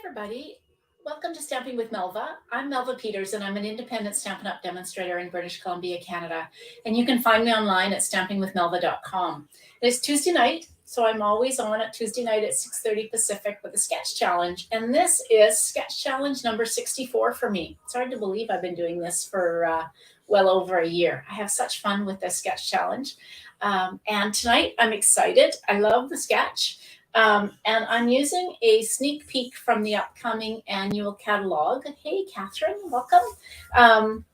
everybody. Welcome to Stamping with Melva. I'm Melva Peters, and I'm an independent Stampin' Up! Demonstrator in British Columbia, Canada. And you can find me online at stampingwithmelva.com. It's Tuesday night, so I'm always on at Tuesday night at 6:30 Pacific with a sketch challenge. And this is sketch challenge number 64 for me. It's hard to believe I've been doing this for well over a year. I have such fun with this sketch challenge. And tonight I'm excited. I love the sketch. And I'm using a sneak peek from the upcoming annual catalog. Hey, Catherine, welcome.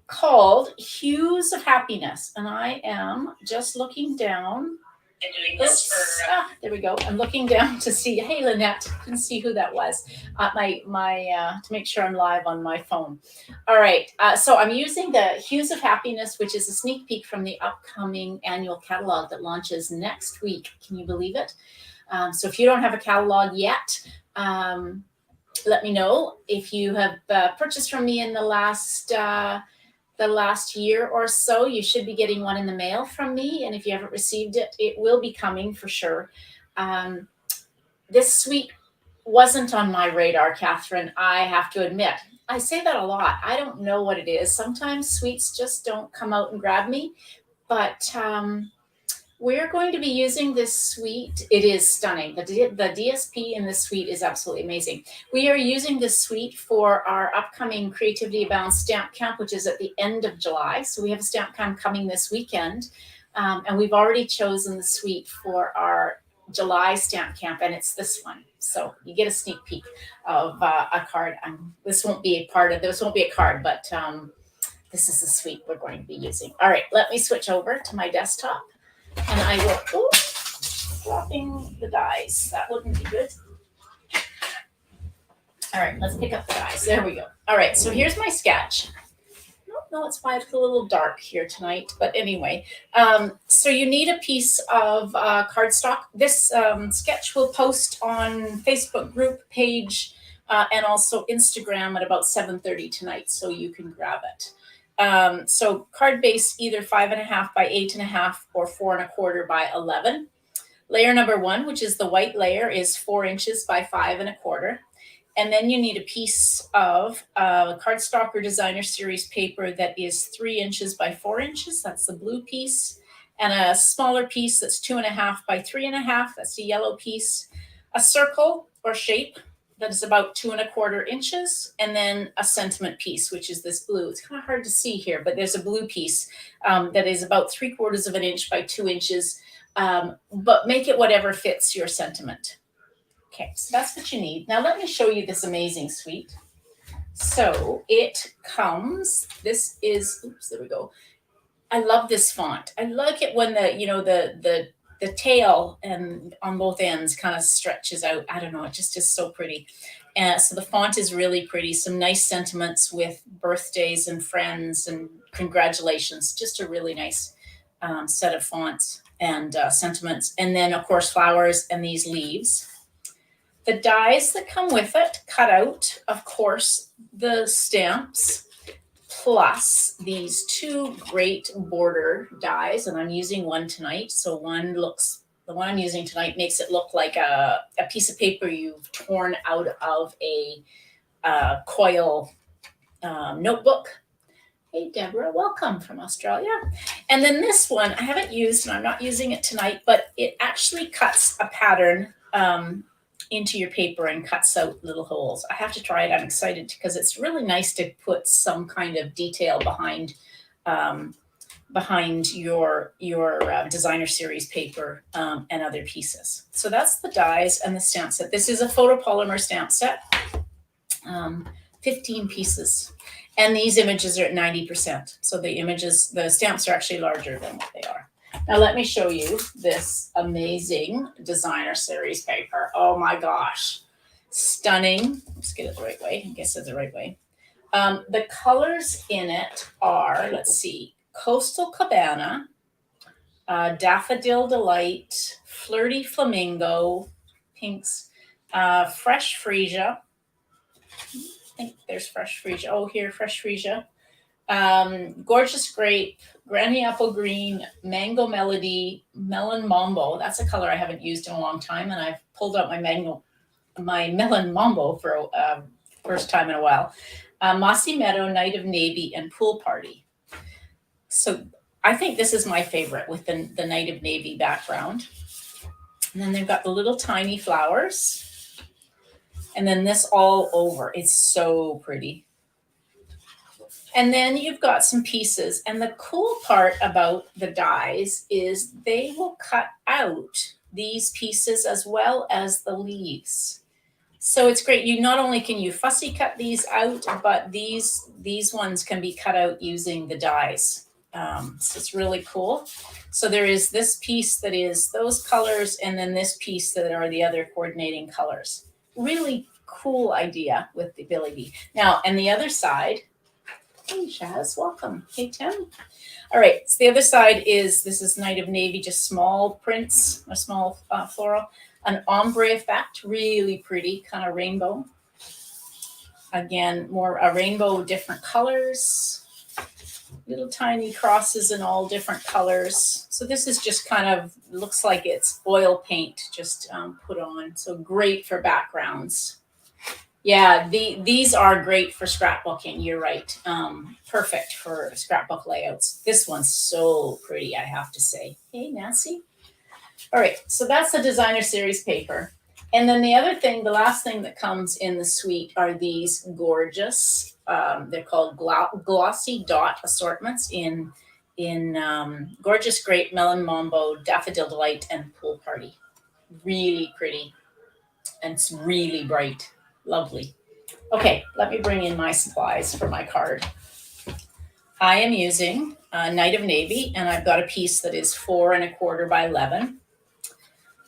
Called Hues of Happiness. And I am just looking down. Been doing this for there we go. I'm looking down to see. Hey, Lynette, can see who that was. To make sure I'm live on my phone. All right. So I'm using the Hues of Happiness, which is a sneak peek from the upcoming annual catalog that launches next week. Can you believe it? So if you don't have a catalog yet, let me know. If you have purchased from me in the last year or so, you should be getting one in the mail from me. And if you haven't received it, it will be coming for sure. This suite wasn't on my radar, Catherine, I have to admit. I say that a lot. I don't know what it is. Sometimes suites just don't come out and grab me. But we're going to be using this suite. It is stunning. The DSP in this suite is absolutely amazing. We are using this suite for our upcoming Creativity Abound Stamp Camp, which is at the end of July. So we have a stamp camp coming this weekend. And we've already chosen the suite for our July stamp camp, and it's this one. So you get a sneak peek of a card. This won't be a card, but this is the suite we're going to be using. All right, let me switch over to my desktop. And I will, dropping the dies. That wouldn't be good. All right, let's pick up the dies. There we go. All right, so here's my sketch. No, it's fine. It's a little dark here tonight. But anyway, so you need a piece of cardstock. This sketch will post on Facebook group page and also Instagram at about 7:30 tonight, so you can grab it. So card base either 5.5 by 8.5 or 4.25 by 11. Layer number 1, which is the white layer, is 4 inches by 5.25. And then you need a piece of cardstock or designer series paper that is 3 inches by 4 inches. That's the blue piece. And a smaller piece that's 2.5 by 3.5. That's the yellow piece. A circle or shape that is about 2.25 inches, and then a sentiment piece, which is this blue. It's kind of hard to see here, but there's a blue piece that is about 3/4 of an inch by 2 inches, but make it whatever fits your sentiment. Okay, so that's what you need. Now let me show you this amazing suite. So it comes, this is, oops, there we go. I love this font. I like it when the tail and on both ends kind of stretches out. I don't know, it just is so pretty. And so the font is really pretty. Some nice sentiments with birthdays and friends and congratulations. Just a really nice set of fonts and sentiments. And then, of course, flowers and these leaves. The dies that come with it cut out, of course, the stamps, plus these 2 great border dies, and I'm using one tonight. So the one I'm using tonight makes it look like a piece of paper you've torn out of a coil notebook. Hey, Deborah, welcome from Australia. And then this one I haven't used, and I'm not using it tonight, but it actually cuts a pattern into your paper and cuts out little holes. I have to try it. I'm excited because it's really nice to put some kind of detail behind your designer series paper and other pieces. So that's the dies and the stamp set. This is a photopolymer stamp set, 15 pieces. And these images are at 90%. So the stamps are actually larger than what they are. Now let me show you this amazing designer series paper. Oh my gosh, stunning. Let's get it the right way. I guess it's the right way. The colors in it are, let's see, Coastal Cabana, Daffodil Delight, Flirty Flamingo, pinks, Fresh Freesia. I think there's Fresh Freesia. Oh, here, Fresh Freesia. Gorgeous Grape, Granny Apple Green, Mango Melody, Melon Mambo. That's a color I haven't used in a long time, and I've pulled out my my melon mambo for first time in a while. Mossy Meadow, Night of Navy, and Pool Party. So I think this is my favorite with the Night of Navy background. And then they've got the little tiny flowers. And then this all over. It's so pretty. And then you've got some pieces. And the cool part about the dies is they will cut out these pieces as well as the leaves. So it's great. You not only can you fussy cut these out, but these ones can be cut out using the dies. So it's really cool. So there is this piece that is those colors, and then this piece that are the other coordinating colors. Really cool idea with the ability. Now, and the other side, hey Shaz, welcome. Hey Tim. All right, so the other side is, this is Night of Navy, just small prints, a small floral, an ombre effect, really pretty, kind of rainbow. Again, more a rainbow, different colors, little tiny crosses in all different colors. So this is just kind of, looks like it's oil paint just put on. So great for backgrounds. Yeah, these are great for scrapbooking. You're right. Perfect for scrapbook layouts. This one's so pretty, I have to say. Hey, Nancy. All right, so that's the designer series paper. And then the other thing, the last thing that comes in the suite are these gorgeous, they're called glossy dot assortments in Gorgeous Grape, Melon Mambo, Daffodil Delight, and Pool Party. Really pretty. And it's really bright. Lovely. Okay, let me bring in my supplies for my card. I am using Night of Navy, and I've got a piece that is 4 1/4 by 11.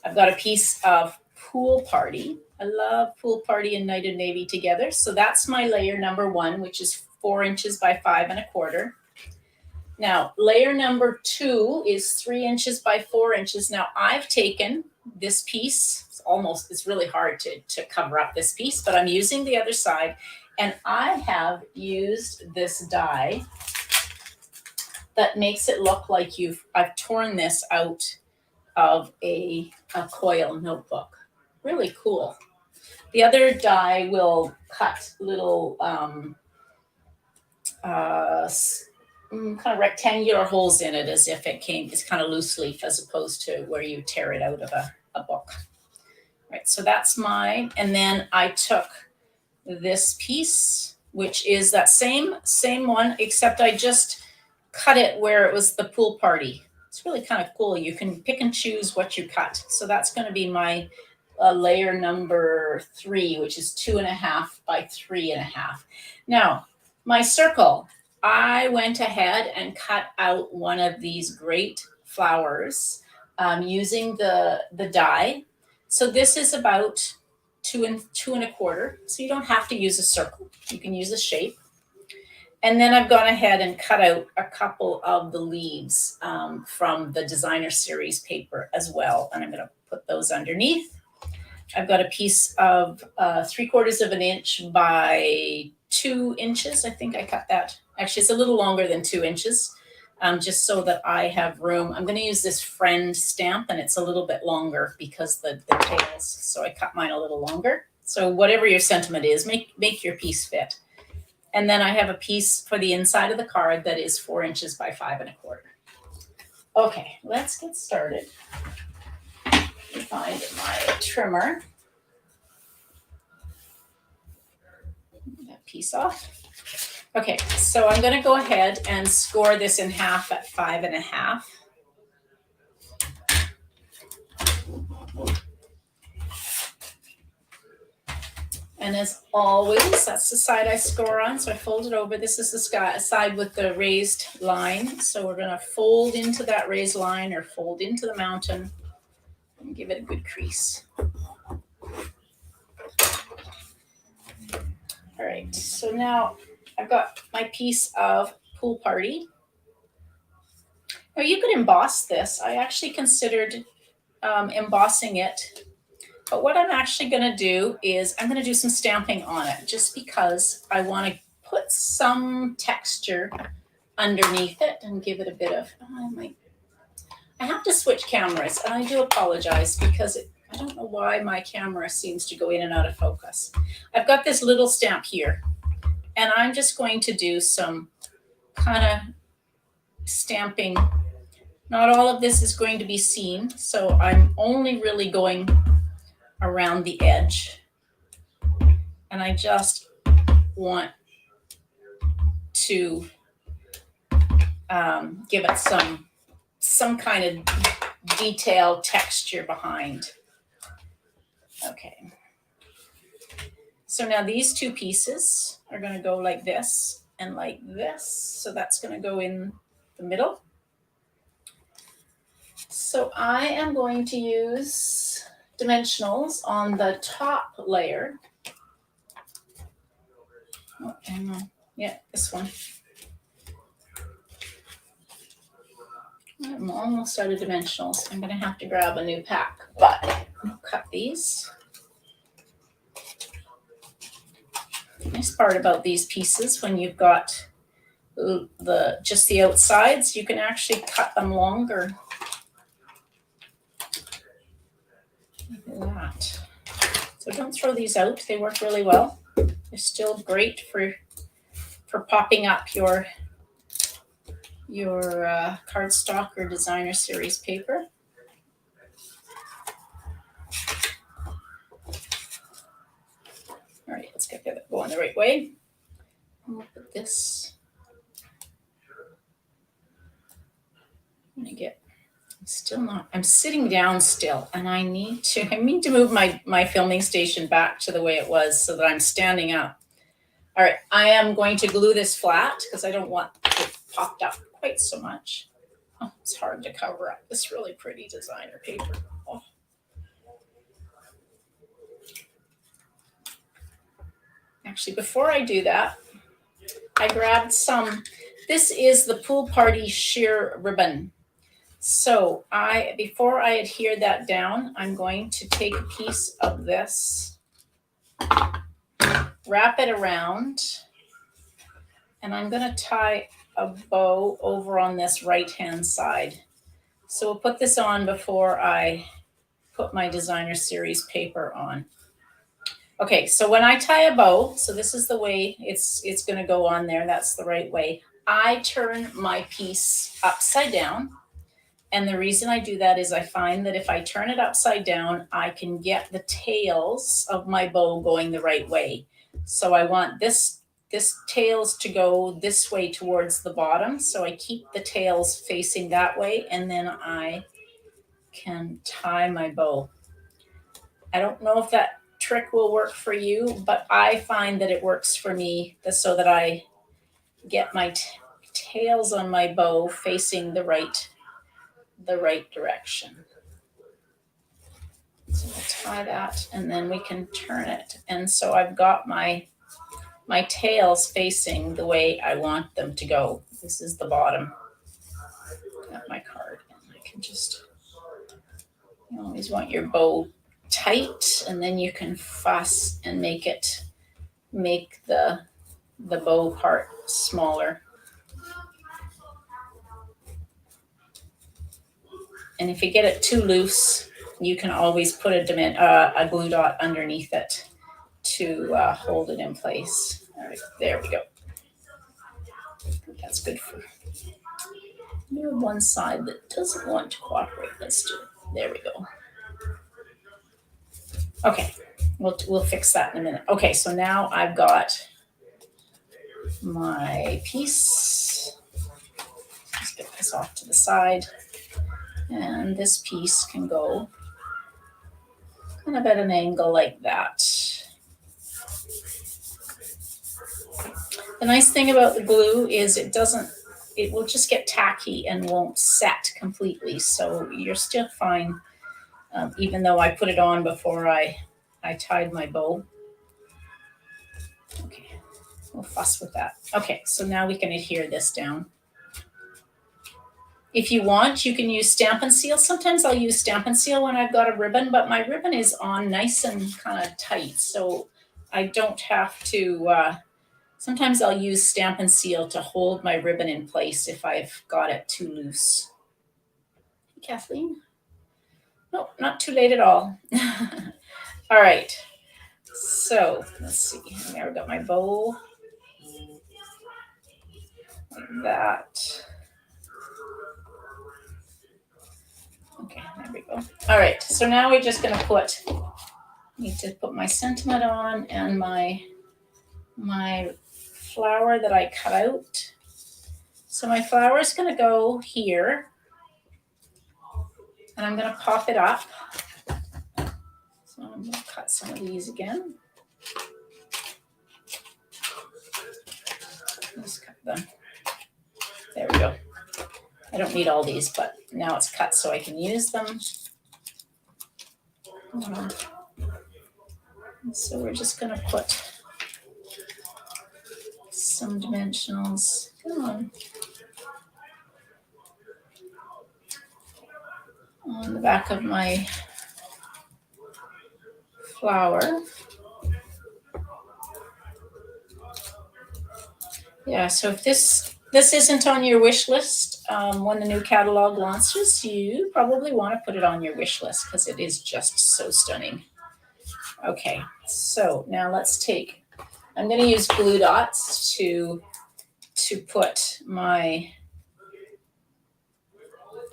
I've got a piece of Pool Party. I love Pool Party and Night of Navy together. So that's my layer number 1, which is 4 inches by 5 1/4. Now, layer number 2 is 3 inches by 4 inches. Now, I've taken this piece. It's really hard to cover up this piece, but I'm using the other side, and I have used this die that makes it look like I've torn this out of a coil notebook. Really cool. The other die will cut little kind of rectangular holes in it, as if it's kind of loose leaf, as opposed to where you tear it out of a book. Right, so that's mine. And then I took this piece, which is that same one, except I just cut it where it was the Pool Party. It's really kind of cool. You can pick and choose what you cut. So that's going to be my layer number 3, which is 2 1/2 by 3 1/2. Now, my circle, I went ahead and cut out one of these great flowers using the die. So this is about 2 1/4. So you don't have to use a circle. You can use a shape. And then I've gone ahead and cut out a couple of the leaves from the designer series paper as well. And I'm going to put those underneath. I've got a piece of 3/4 of an inch by 2 inches. I think I cut that. Actually, it's a little longer than 2 inches, just so that I have room. I'm going to use this Friend stamp, and it's a little bit longer because the tails. So I cut mine a little longer. So whatever your sentiment is, make your piece fit. And then I have a piece for the inside of the card that is 4 inches by 5 1/4. Okay, let's get started. Let me find my trimmer. That piece off. Okay, so I'm going to go ahead and score this in half at 5 1/2. And as always, that's the side I score on. So I fold it over. This is the side with the raised line. So we're going to fold into that raised line, or fold into the mountain, and give it a good crease. All right, so now I've got my piece of Pool Party. Now you could emboss this. I actually considered embossing it. But what I'm actually going to do is I'm going to do some stamping on it, just because I want to put some texture underneath it and give it a bit of, I have to switch cameras, and I do apologize because I don't know why my camera seems to go in and out of focus. I've got this little stamp here, and I'm just going to do some kind of stamping. Not all of this is going to be seen, so I'm only really going around the edge. And I just want to give it some kind of detailed texture behind. Okay. So now these two pieces are going to go like this and like this. So that's going to go in the middle. So I am going to use dimensionals on the top layer. Oh, hang on. Yeah, this one. I'm almost out of dimensionals. I'm going to have to grab a new pack, but I'll cut these. The nice part about these pieces, when you've got just the outsides, you can actually cut them longer. Look at that. So don't throw these out. They work really well. They're still great for popping up your cardstock or designer series paper. All right, let's get that going the right way. And we'll put this. I'm sitting down still, and I need to move my filming station back to the way it was so that I'm standing up. All right, I am going to glue this flat because I don't want it popped up quite so much. Oh, it's hard to cover up this really pretty designer paper. Oh. Actually, before I do that, I grabbed this is the Pool Party sheer ribbon. So before I adhere that down, I'm going to take a piece of this, wrap it around, and I'm going to tie a bow over on this right-hand side. So we'll put this on before I put my designer series paper on. Okay, so when I tie a bow, so this is the way it's going to go on there. That's the right way. I turn my piece upside down. And the reason I do that is I find that if I turn it upside down, I can get the tails of my bow going the right way. So I want this tails to go this way towards the bottom. So I keep the tails facing that way, and then I can tie my bow. I don't know if that trick will work for you, but I find that it works for me so that I get my tails on my bow facing the right direction. So we'll tie that, and then we can turn it. And so I've got my tails facing the way I want them to go. This is the bottom of my card. And I can you always want your bow tight, and then you can fuss and make the bow part smaller. And if you get it too loose, you can always put a glue dot underneath it to hold it in place. All right, there we go. That's good for one side that doesn't want to cooperate. Let's do it. There we go. Okay, we'll fix that in a minute. Okay, so now I've got my piece. Let's get this off to the side. And this piece can go kind of at an angle like that. The nice thing about the glue is it will just get tacky and won't set completely. So you're still fine, even though I put it on before I tied my bow. Okay, we'll fuss with that. Okay, so now we can adhere this down. If you want, you can use Stampin' Seal. Sometimes I'll use Stampin' Seal when I've got a ribbon, but my ribbon is on nice and kind of tight, so I don't have to. Sometimes I'll use Stampin' Seal to hold my ribbon in place if I've got it too loose. Hey, Kathleen. Nope, not too late at all. All right. So let's see. There we got my bow. Like that. Okay, there we go. All right. So now we're just gonna need to put my sentiment on and my flower that I cut out. So my flower is gonna go here, and I'm gonna pop it up. So I'm gonna cut some of these again. Just cut them. There we go. I don't need all these, but now it's cut so I can use them. So we're just going to put some dimensionals. Come on the back of my flower. Yeah, so if this isn't on your wish list when the new catalog launches, you probably want to put it on your wish list because it is just so stunning. Okay, so now I'm going to use glue dots to put my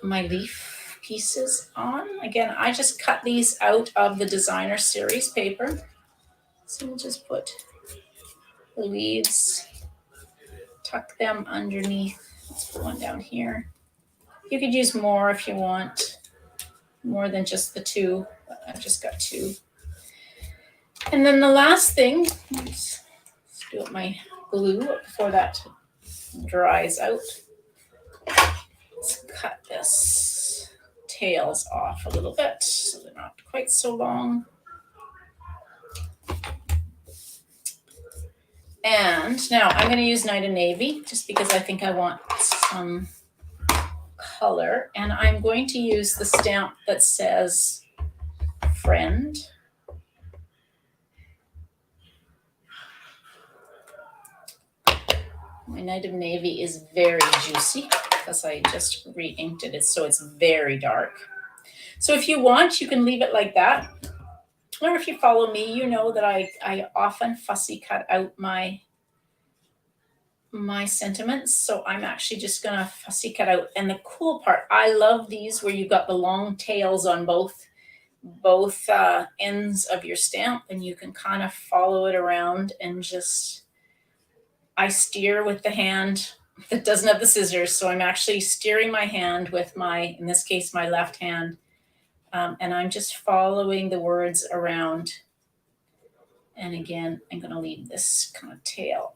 leaf pieces on. Again, I just cut these out of the designer series paper. So we'll just put the leaves, tuck them underneath. Let's put one down here. You could use more if you want, more than just the two, but I've just got two. And then the last thing, let's do up my glue before that dries out. Let's cut this tails off a little bit so they're not quite so long. And now I'm going to use Night of Navy just because I think I want some color. And I'm going to use the stamp that says friend. My Night of Navy is very juicy because I just re-inked it, so it's very dark. So if you want, you can leave it like that. Or if you follow me, you know that I often fussy cut out my sentiments. So I'm actually just going to fussy cut out. And the cool part, I love these where you've got the long tails on both ends of your stamp, and you can kind of follow it around and just, I steer with the hand that doesn't have the scissors. So I'm actually steering my hand with in this case, my left hand. And I'm just following the words around. And again, I'm going to leave this kind of tail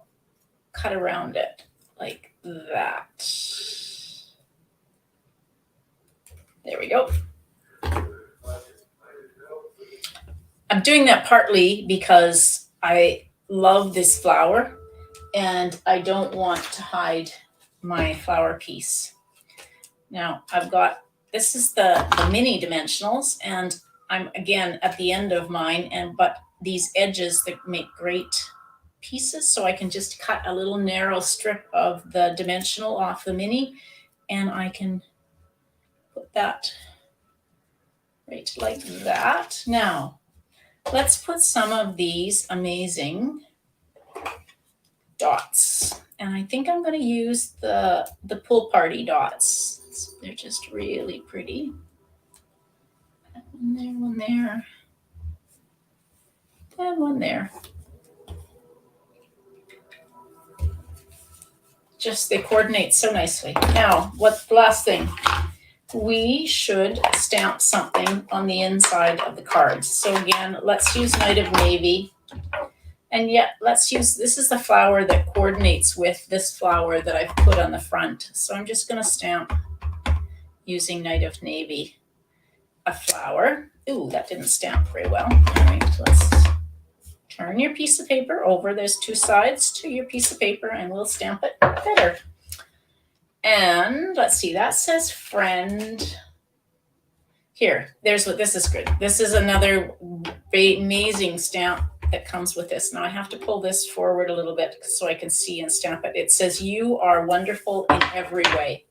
cut around it like that. There we go. I'm doing that partly because I love this flower and I don't want to hide my flower piece. Now this is the mini dimensionals, and I'm again at the end of mine, but these edges that make great pieces, so I can just cut a little narrow strip of the dimensional off the mini, and I can put that right like that. Now, let's put some of these amazing dots, and I think I'm going to use the pool party dots. They're just really pretty. One there, and one there. Just they coordinate so nicely. Now, what's the last thing? We should stamp something on the inside of the cards. So again, let's use Night of Navy. And yet, let's use, this is the flower that coordinates with this flower that I've put on the front. So I'm just going to stamp using Night of Navy a flower. Ooh, that didn't stamp very well. All right, let's turn your piece of paper over. There's two sides to your piece of paper, and we'll stamp it better. And let's see, that says friend. Here, this is good. This is another amazing stamp that comes with this. Now I have to pull this forward a little bit so I can see and stamp it. It says, you are wonderful in every way.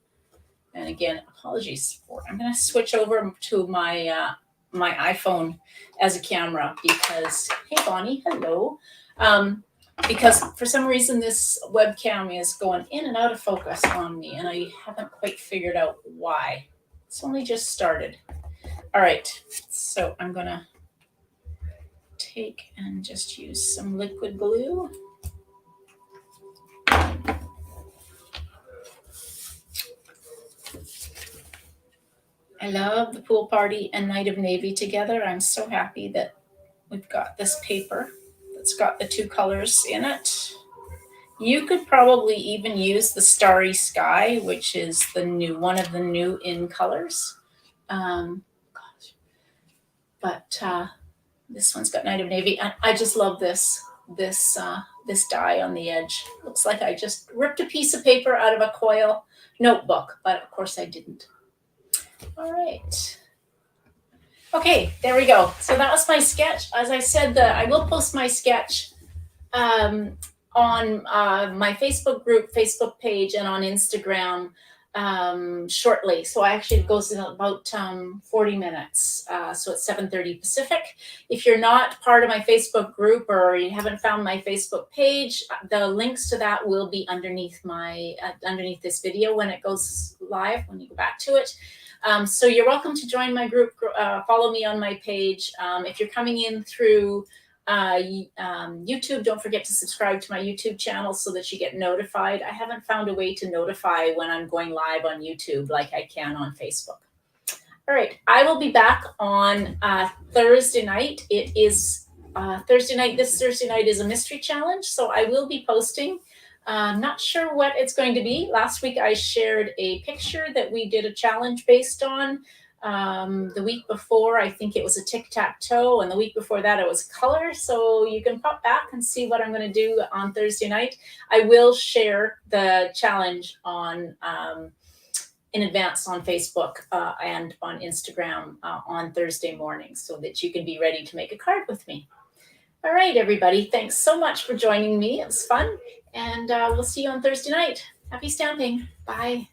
And again, apologies for, I'm going to switch over to my my iPhone as a camera because, hey Bonnie, hello. Because for some reason this webcam is going in and out of focus on me and I haven't quite figured out why. It's only just started. All right, so I'm gonna take and just use some liquid glue. I love the pool party and Night of Navy together. I'm so happy that we've got this paper that's got the two colors in it. You could probably even use the Starry Sky, which is the new one of the new in colors. But this one's got Night of Navy, and I just love this die on the edge. Looks like I just ripped a piece of paper out of a coil notebook, but of course I didn't. All right. Okay, there we go. So that was my sketch. As I said, I will post my sketch on my Facebook group, Facebook page, and on Instagram shortly. So it goes in about 40 minutes. So it's 7:30 Pacific. If you're not part of my Facebook group or you haven't found my Facebook page, the links to that will be underneath underneath this video when it goes live, when you go back to it. So you're welcome to join my group, follow me on my page. If you're coming in through YouTube, don't forget to subscribe to my YouTube channel so that you get notified. I haven't found a way to notify when I'm going live on YouTube like I can on Facebook. All right, I will be back on Thursday night. It is Thursday night. This Thursday night is a mystery challenge, so I will be posting. I'm not sure what it's going to be. Last week I shared a picture that we did a challenge based on. The week before, I think it was a tic-tac-toe, and the week before that it was color. So you can pop back and see what I'm going to do on Thursday night. I will share the challenge on in advance on Facebook and on Instagram on Thursday morning so that you can be ready to make a card with me. All right, everybody. Thanks so much for joining me. It was fun. And we'll see you on Thursday night. Happy stamping. Bye.